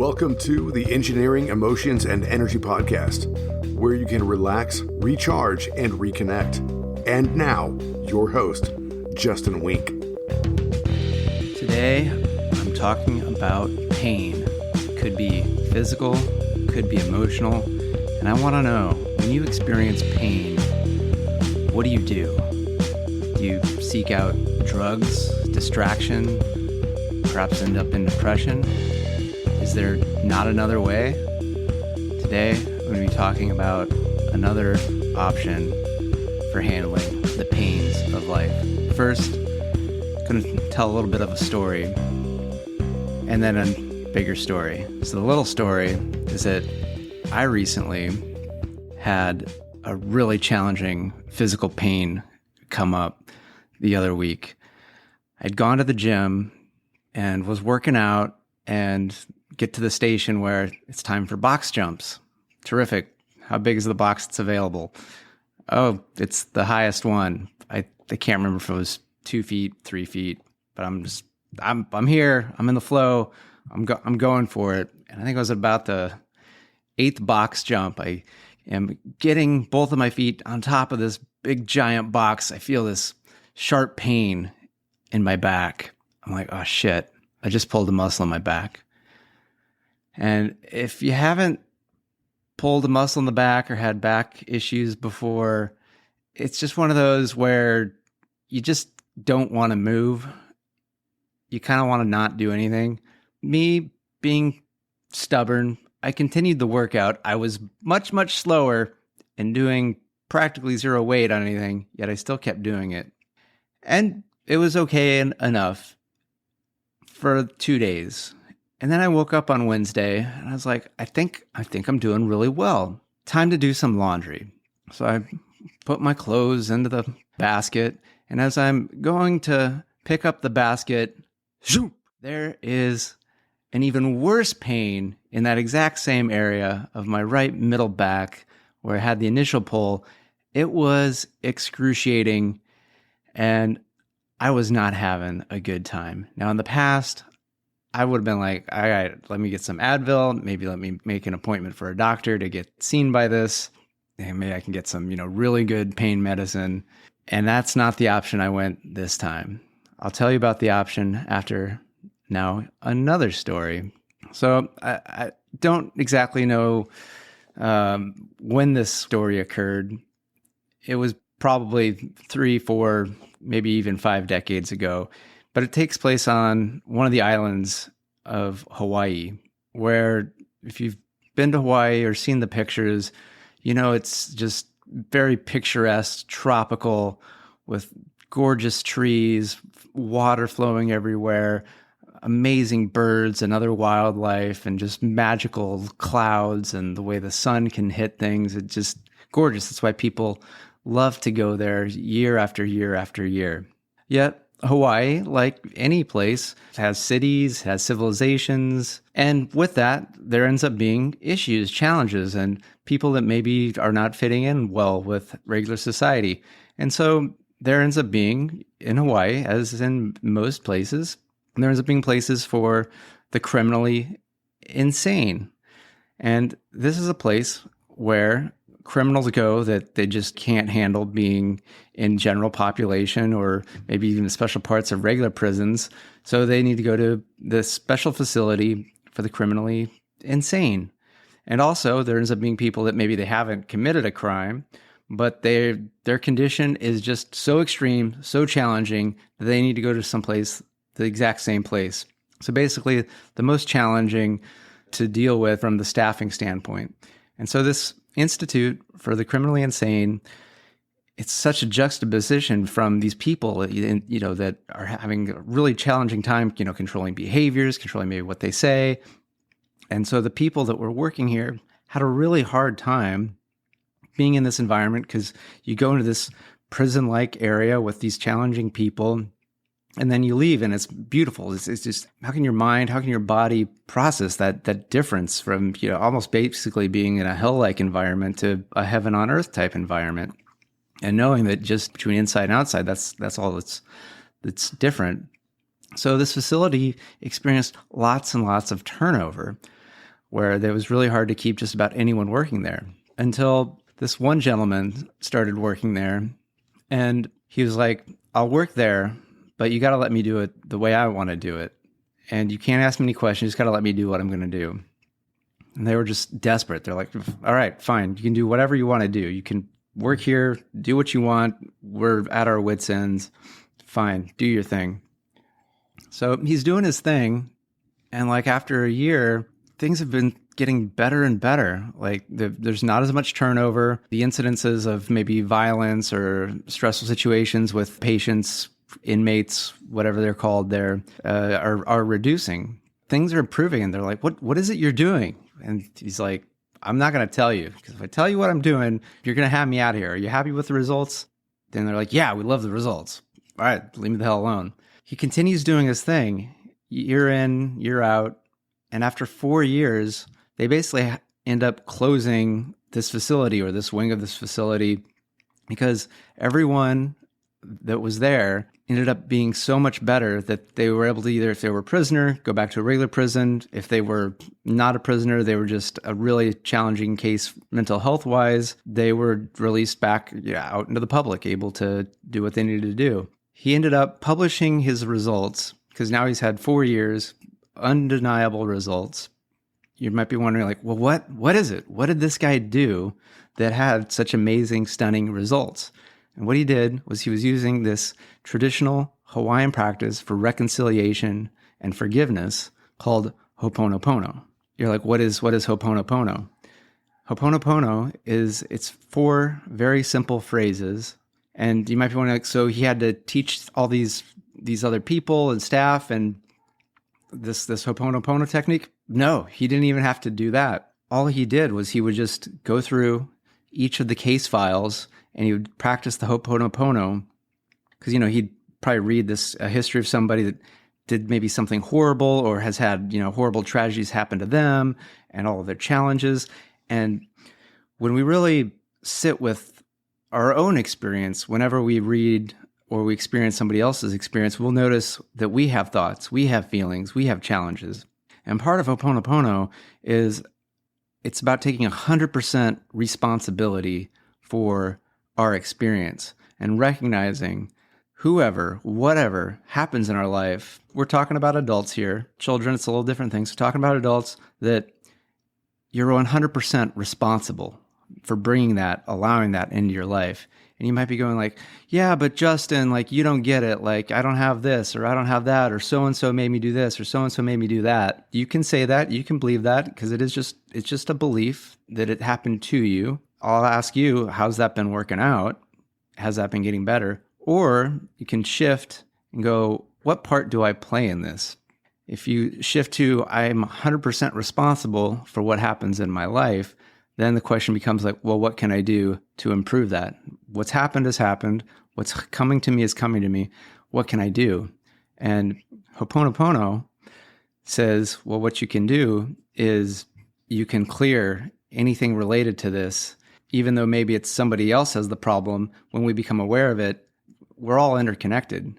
Welcome to the Engineering, Emotions, and Energy Podcast, where you can relax, recharge, and reconnect. And now, your host, Justin Wink. Today, I'm talking about pain. Could be physical, could be emotional, and I want to know, when you experience pain, what do? Do you seek out drugs, distraction, perhaps end up in depression? Is there not another way? Today, I'm going to be talking about another option for handling the pains of life. First, I'm going to tell a little bit of a story, and then a bigger story. So the little story is that I recently had a really challenging physical pain come up the other week. I'd gone to the gym and was working out and get to the station where it's time for box jumps. Terrific. How big is the box that's available? Oh, it's the highest one. I can't remember if it was 2 feet, 3 feet, but I'm here. I'm in the flow. I'm going for it. And I think I was about the 8th box jump. I am getting both of my feet on top of this big giant box. I feel this sharp pain in my back. I'm like, oh shit, I just pulled a muscle in my back. And if you haven't pulled a muscle in the back or had back issues before, it's just one of those where you just don't want to move. You kind of want to not do anything. Me being stubborn, I continued the workout. I was much, much slower and doing practically zero weight on anything, yet I still kept doing it. And it was okay enough for 2 days. And then I woke up on Wednesday and I was like, I think I'm doing really well. Time to do some laundry. So I put my clothes into the basket. And as I'm going to pick up the basket, zoom, there is an even worse pain in that exact same area of my right middle back where I had the initial pull. It was excruciating and I was not having a good time. Now in the past, I would have been like, all right, let me get some Advil. Maybe let me make an appointment for a doctor to get seen by this. And maybe I can get some, really good pain medicine. And that's not the option I went this time. I'll tell you about the option after now another story. So I don't exactly know when this story occurred. It was probably 3, 4, maybe even 5 decades ago. But it takes place on one of the islands of Hawaii, where if you've been to Hawaii or seen the pictures, it's just very picturesque, tropical, with gorgeous trees, water flowing everywhere, amazing birds and other wildlife, and just magical clouds and the way the sun can hit things. It's just gorgeous. That's why people love to go there year after year after year. Yet, Hawaii, like any place, has cities, has civilizations, and with that, there ends up being issues, challenges, and people that maybe are not fitting in well with regular society. And so there ends up being, in Hawaii, as in most places, there ends up being places for the criminally insane. And this is a place where criminals go that they just can't handle being in general population or maybe even special parts of regular prisons. So they need to go to this special facility for the criminally insane. And also there ends up being people that maybe they haven't committed a crime, but their condition is just so extreme, so challenging that they need to go to someplace, the exact same place. So basically the most challenging to deal with from the staffing standpoint. And so this Institute for the Criminally Insane, it's such a juxtaposition from these people, that are having a really challenging time, controlling behaviors, controlling maybe what they say. And so the people that were working here had a really hard time being in this environment because you go into this prison-like area with these challenging people, and then you leave and it's beautiful. It's just, how can your mind, how can your body process that difference from, almost basically being in a hell-like environment to a heaven on earth type environment? And knowing that just between inside and outside, that's all that's different. So this facility experienced lots and lots of turnover. where it was really hard to keep just about anyone working there until this one gentleman started working there. And he was like, I'll work there, but you got to let me do it the way I want to do it. And you can't ask me any questions. You just got to let me do what I'm going to do. And they were just desperate. They're like, all right, fine. You can do whatever you want to do. You can work here, do what you want. We're at our wits' ends. Fine, do your thing. So he's doing his thing. And like after a year, things have been getting better and better. Like there's not as much turnover. The incidences of maybe violence or stressful situations with patients, inmates, whatever they're called there, are reducing. Things are improving. And they're like, what is it you're doing? And he's like, I'm not going to tell you, because if I tell you what I'm doing, you're going to have me out of here. Are you happy with the results? Then they're like, yeah, we love the results. All right, leave me the hell alone. He continues doing his thing, year in, year out. And after 4 years, they basically end up closing this facility or this wing of this facility because everyone that was there ended up being so much better that they were able to either, if they were a prisoner, go back to a regular prison. If they were not a prisoner, they were just a really challenging case mental health wise, they were released back out into the public, able to do what they needed to do. He ended up publishing his results because now he's had 4 years, undeniable results. You might be wondering like, well, what is it? What did this guy do that had such amazing, stunning results? And what he did was he was using this traditional Hawaiian practice for reconciliation and forgiveness called Ho'oponopono. You're like, what is Ho'oponopono? Ho'oponopono it's 4 very simple phrases. And you might be wondering, like, so he had to teach all these other people and staff and this Ho'oponopono technique? No, he didn't even have to do that. All he did was he would just go through each of the case files and he would practice the Ho'oponopono because, he'd probably read a history of somebody that did maybe something horrible or has had, horrible tragedies happen to them and all of their challenges. And when we really sit with our own experience, whenever we read or we experience somebody else's experience, we'll notice that we have thoughts, we have feelings, we have challenges. And part of Ho'oponopono is it's about taking 100% responsibility for our experience and recognizing whatever happens in our life. We're talking about adults here. Children, it's a little different thing. So talking about adults, that you're 100% responsible for bringing that, allowing that into your life. And you might be going like, yeah, but Justin, like, you don't get it. Like, I don't have this, or I don't have that, or so-and-so made me do this, or so-and-so made me do that. You can say that, you can believe that, because it's just a belief that it happened to you. I'll ask you, how's that been working out? Has that been getting better? Or you can shift and go, what part do I play in this? If you shift to, I'm 100% responsible for what happens in my life, then the question becomes like, well, what can I do to improve that? What's happened has happened. What's coming to me is coming to me. What can I do? And Ho'oponopono says, well, what you can do is you can clear anything related to this, even though maybe it's somebody else has the problem. When we become aware of it, we're all interconnected.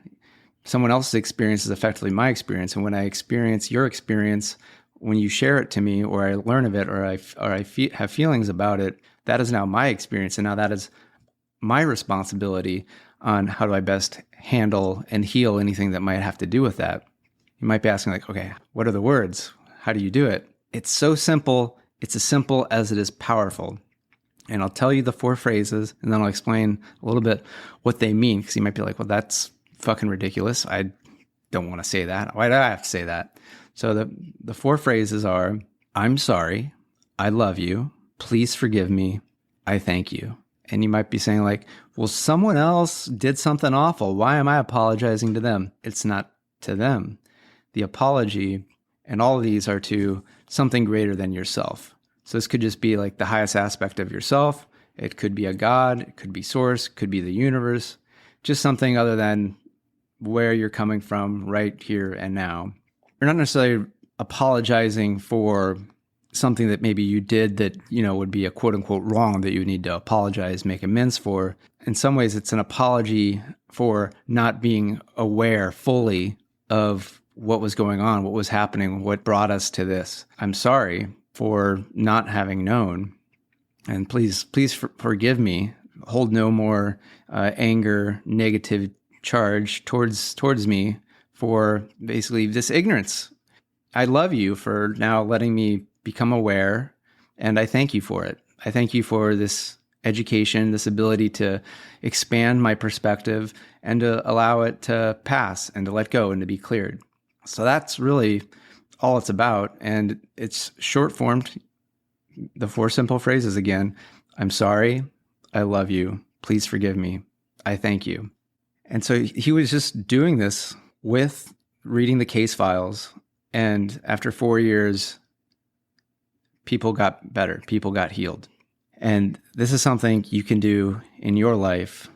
Someone else's experience is effectively my experience. And when I experience your experience, when you share it to me, or I learn of it, or I have feelings about it, that is now my experience. And now that is my responsibility on how do I best handle and heal anything that might have to do with that. You might be asking like, okay, what are the words? How do you do it? It's so simple. It's as simple as it is powerful. And I'll tell you the 4 phrases, and then I'll explain a little bit what they mean, because you might be like, well, that's fucking ridiculous. I don't want to say that. Why do I have to say that? So the 4 phrases are, I'm sorry, I love you, please forgive me, I thank you. And you might be saying like, well, someone else did something awful. Why am I apologizing to them? It's not to them. The apology and all of these are to something greater than yourself. So this could just be like the highest aspect of yourself. It could be a God, it could be source, could be the universe, just something other than where you're coming from right here and now. You're not necessarily apologizing for something that maybe you did that, would be a quote unquote wrong that you need to apologize, make amends for. In some ways, it's an apology for not being aware fully of what was going on, what was happening, what brought us to this. I'm sorry. for not having known. And please forgive me. Hold no more anger, negative charge towards me for basically this ignorance. I love you for now letting me become aware, and I thank you for it. I thank you for this education, this ability to expand my perspective and to allow it to pass and to let go and to be cleared. So that's really all it's about. And it's short formed. The 4 simple phrases again: I'm sorry, I love you, please forgive me, I thank you. And so he was just doing this with reading the case files. And after 4 years, people got better, people got healed. And this is something you can do in your life.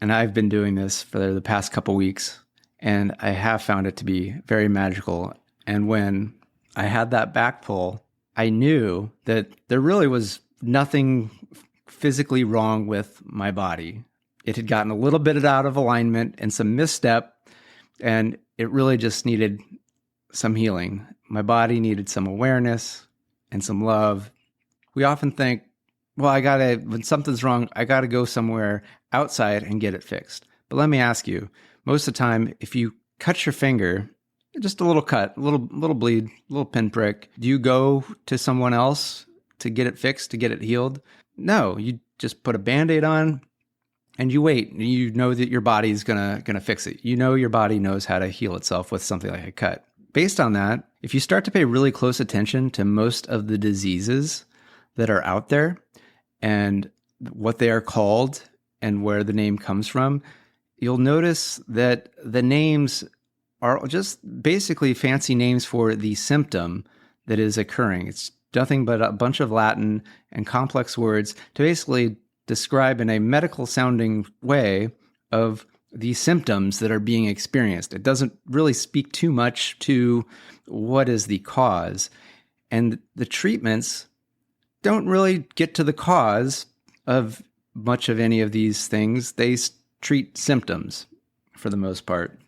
And I've been doing this for the past couple weeks, and I have found it to be very magical. And when I had that back pull, I knew that there really was nothing physically wrong with my body. It had gotten a little bit out of alignment and some misstep, and it really just needed some healing. My body needed some awareness and some love. We often think, well, when something's wrong, I gotta go somewhere outside and get it fixed. But let me ask you, most of the time, if you cut your finger, just a little cut, a little bleed, a little pinprick, do you go to someone else to get it fixed, to get it healed? No, you just put a Band-Aid on and you wait. You know that your body's gonna fix it. You know your body knows how to heal itself with something like a cut. Based on that, if you start to pay really close attention to most of the diseases that are out there and what they are called and where the name comes from, you'll notice that the names are just basically fancy names for the symptom that is occurring. It's nothing but a bunch of Latin and complex words to basically describe in a medical sounding way of the symptoms that are being experienced. It doesn't really speak too much to what is the cause. And the treatments don't really get to the cause of much of any of these things. They treat symptoms for the most part.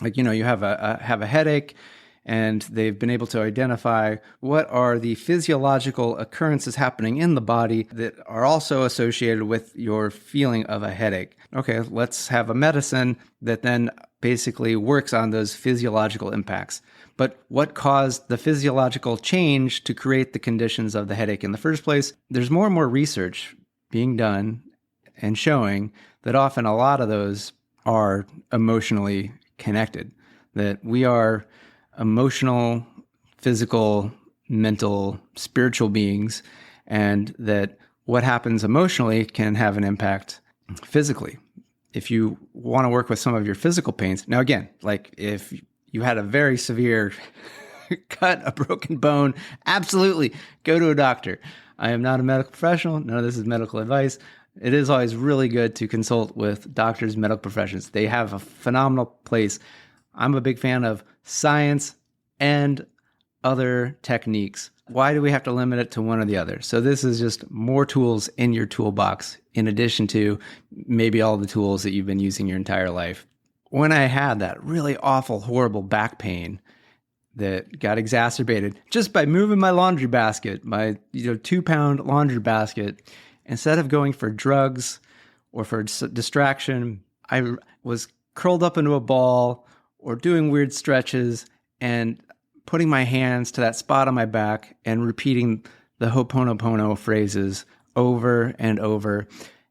Like, you have a headache, and they've been able to identify what are the physiological occurrences happening in the body that are also associated with your feeling of a headache. Okay, let's have a medicine that then basically works on those physiological impacts. But what caused the physiological change to create the conditions of the headache in the first place? There's more and more research being done and showing that often a lot of those are emotionally connected, that we are emotional, physical, mental, spiritual beings, and that what happens emotionally can have an impact physically. If you want to work with some of your physical pains, now again, like if you had a very severe cut, a broken bone, absolutely go to a doctor. I am not a medical professional. None of this is medical advice. It is always really good to consult with doctors, medical professions. They have a phenomenal place. I'm a big fan of science and other techniques. Why do we have to limit it to one or the other? So this is just more tools in your toolbox, in addition to maybe all the tools that you've been using your entire life. When I had that really awful, horrible back pain that got exacerbated just by moving my laundry basket, my 2-pound laundry basket, instead of going for drugs or for distraction, I was curled up into a ball or doing weird stretches and putting my hands to that spot on my back and repeating the Ho'oponopono phrases over and over.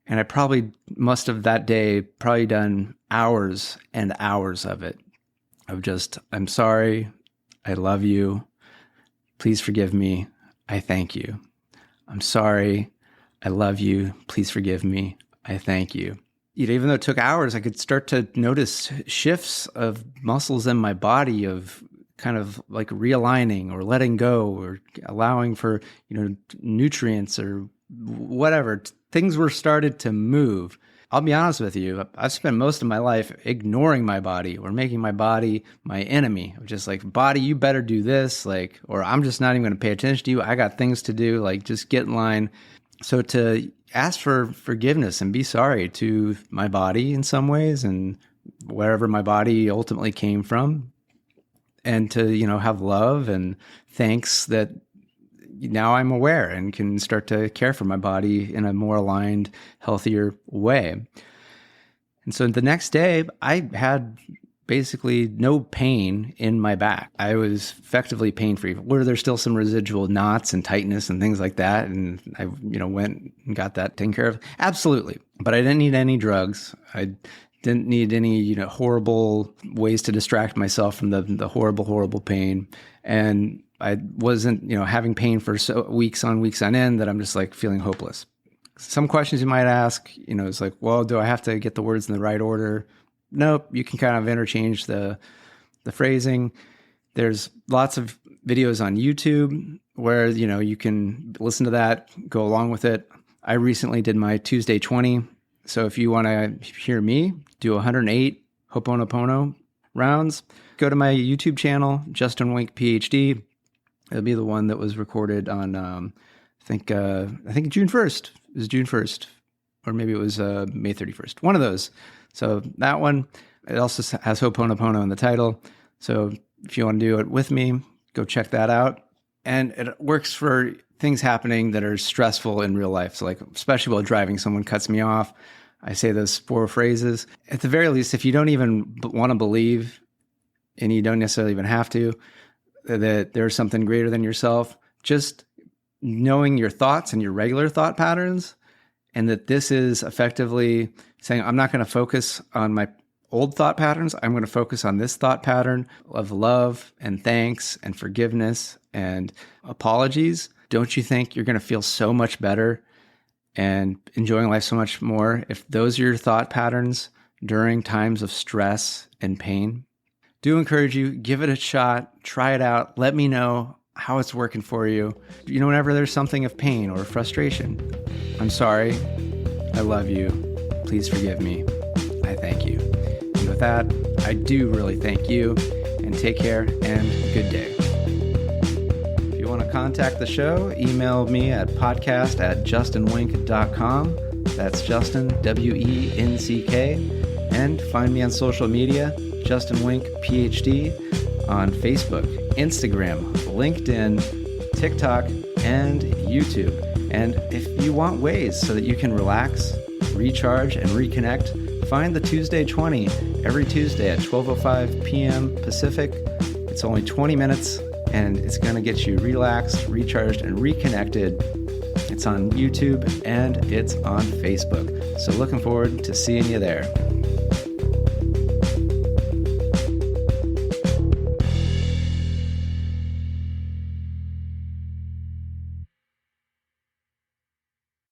And I probably must have that day probably done hours and hours of it, of just, I'm sorry, I love you, please forgive me, I thank you. I'm sorry, I love you, please forgive me, I thank you. Even though it took hours, I could start to notice shifts of muscles in my body, of kind of like realigning or letting go or allowing for, nutrients or whatever. Things were started to move. I'll be honest with you. I've spent most of my life ignoring my body or making my body my enemy. Just like, body, you better do this, or I'm just not even going to pay attention to you. I got things to do, just get in line. So to ask for forgiveness and be sorry to my body in some ways and wherever my body ultimately came from, and to, have love and thanks that now I'm aware and can start to care for my body in a more aligned, healthier way. And so the next day, I had basically no pain in my back. I was effectively pain-free. Were there still some residual knots and tightness and things like that? And I, went and got that taken care of? Absolutely. But I didn't need any drugs. I didn't need any, horrible ways to distract myself from the horrible, horrible pain. And I wasn't, having pain for weeks on end that I'm just like feeling hopeless. Some questions you might ask, it's like, well, do I have to get the words in the right order? Nope. You can kind of interchange the phrasing. There's lots of videos on YouTube where, you can listen to that, go along with it. I recently did my Tuesday 20. So if you want to hear me do 108 Ho'oponopono rounds, go to my YouTube channel, Justin Wink, Ph.D. It'll be the one that was recorded on, I think June 1st. It was June 1st, or maybe it was May 31st. One of those. So that one, it also has Ho'oponopono in the title. So if you want to do it with me, go check that out. And it works for things happening that are stressful in real life. So like, especially while driving, someone cuts me off. I say those 4 phrases. At the very least, if you don't even want to believe, and you don't necessarily even have to, that there's something greater than yourself, just knowing your thoughts and your regular thought patterns, and that this is effectively saying, I'm not going to focus on my old thought patterns. I'm going to focus on this thought pattern of love and thanks and forgiveness and apologies. Don't you think you're going to feel so much better and enjoying life so much more if those are your thought patterns during times of stress and pain? Do encourage you, give it a shot, try it out. Let me know how it's working for you. Whenever there's something of pain or frustration, I'm sorry. I love you. Please forgive me. I thank you. And with that, I do really thank you, and take care and good day. If you want to contact the show, email me at podcast@justinwink.com. That's Justin, WENCK. And find me on social media, Justin Wink, Ph.D. on Facebook, Instagram, LinkedIn, TikTok, and YouTube. And if you want ways so that you can relax, recharge, and reconnect, find the Tuesday 20 every Tuesday at 12:05 p.m. Pacific. It's only 20 minutes, and it's going to get you relaxed, recharged, and reconnected. It's on YouTube, and it's on Facebook. So looking forward to seeing you there.